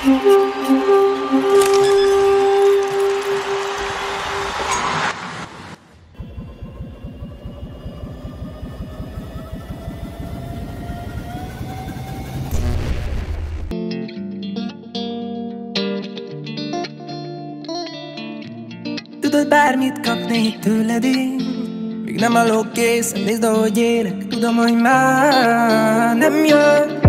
Tudod, bármit kapnék tőled én, még nem állok készen, nézd ahogy élek. Tudom, hogy már nem jön,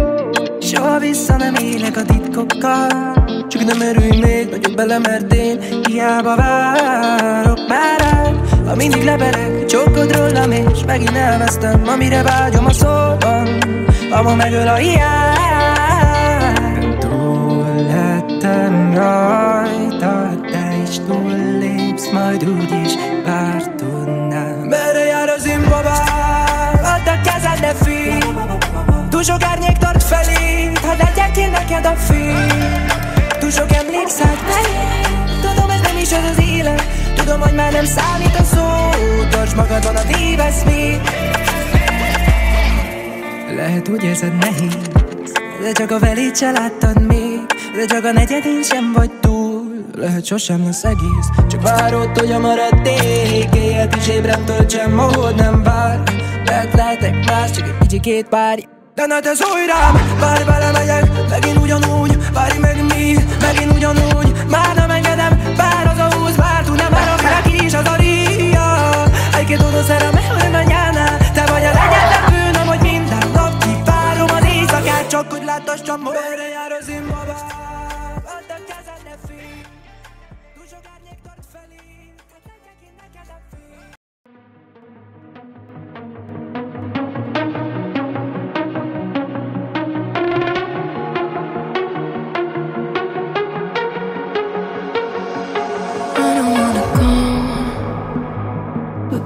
soha vissza nem élek a titkokkal. Csak nem örülj még nagyobb bele, mert én hiába várok már rád. Ha mindig leperek, csókod rólam, és megint elvesztem, amire vágyom a szóban, ama megöl a hiány. Túl lettem rajta, te is túllépsz, majd úgyis bár tudnám. Merre jár az imbaba? Add a kezed, ne félj. Túl sok árnyék tart feléd, hadd legyek én neked a fény. Túl sok emlék szállt beléd, tudom, ez nem is az az élet. Tudom, hogy már nem számít a szó, tartsd magadban, a tévesz még. Lehet úgy érzed nehéz, de csak a felét se láttad még. De csak a negyedén sem vagy túl, lehet sosem lesz egész. Csak várod, hogy a maradék éjjel is ébren töltsem, ahol nem vár. Lehetek más, csak egy kicsikét párj. De ne tesz újrám, bár belemegyek, megint ugyanúgy. Várj meg mi, megint ugyanúgy. Már nem engedem, bár az a húz, bár tudnám, már akárki is az a ria. Hay que todo será mejor mañana. Te vagy a legyen bűnöm, hogy minden nap kivárom az éjszakát, csak hogy láttassam, merre jár az imbaba. Add a kezed, ne félj. Túl sok árnyék tart feléd, hadd legyek én neked a fény.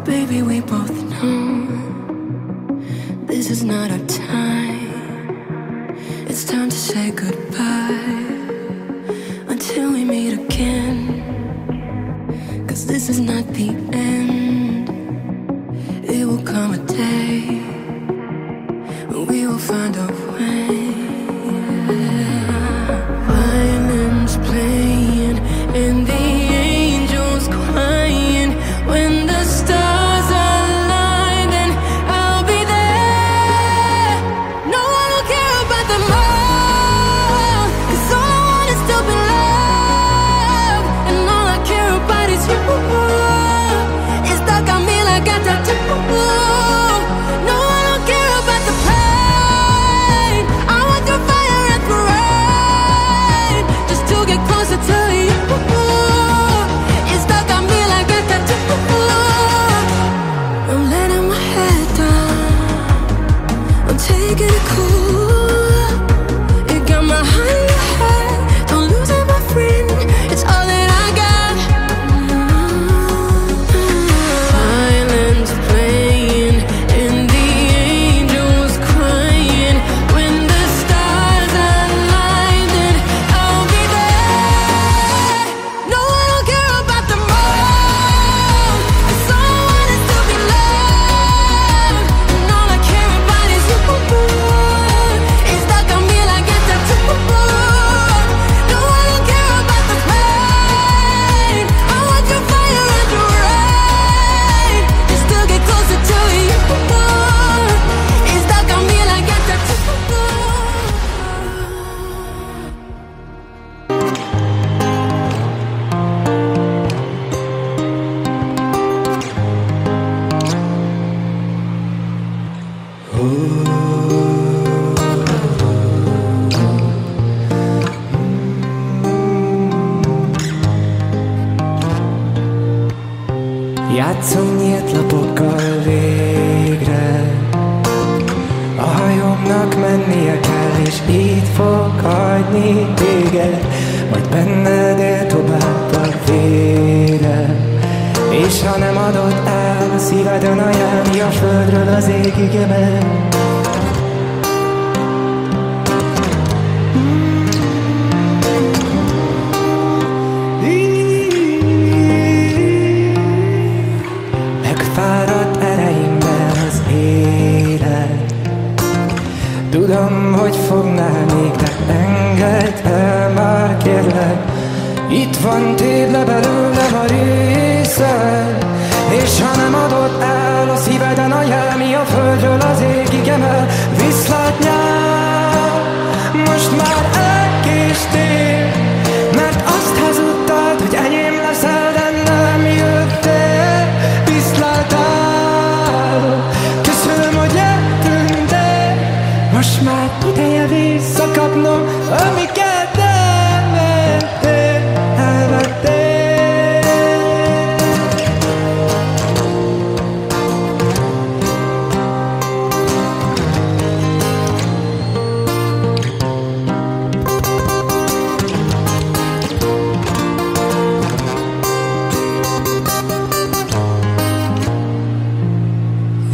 Baby, we both know this is not our time. It's time to say goodbye until we meet again. 'Cause this is not the end. It will come a day when we will find a way. Violins playing and the angels crying. When the stars align, then I'll be there. No one will care about them all, 'cause all I want is to be loved. And all I care about is you. It's stuck on me like a tattoo. No one will care about the pain. I want the fire and the rain, just to get closer to you. It's stuck on me like a tattoo. I'm letting my head down, I'm taking it cool. You got my heart in your head, don't lose it, my friend. It's all that I got. Violins playing and the angels crying. When the stars align, then I'll be there. No one will care about them all, 'cause all I want is to be loved. And all I care about is you. It's stuck on me like a tattoo. No one will care about the pain. I want your fire and your rain, just to get closer to you. It's stuck on me like a tattoo. Játszom nyílt lapokkal végre. A hajómnak mennie kell, és így fog hagyni téged. Majd benned él tovább a vére. És ha nem adod el, szíveden ajánlni a földről az égig emel. Megfáradt ereimben az élet. Tudom, hogy fognál még, de engedd el már. kérlek. Itt van, tépd le belőlem a részed, és ha nem adod el a szíveden a jel, mi a földről az égig emel. Viszlát nyár, most már elkéstél, mert azt hazudtad, hogy enyém leszel, de nem jöttél. Viszlátál, köszönöm, hogy jöttünk, de most már ideje visszakapnom, amiket elvettél, elvettél.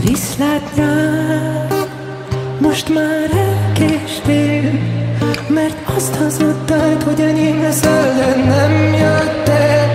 Viszlát nyár, most már elkéstél, mert azt hazudtad, hogy enyém leszel, de nem jöttél.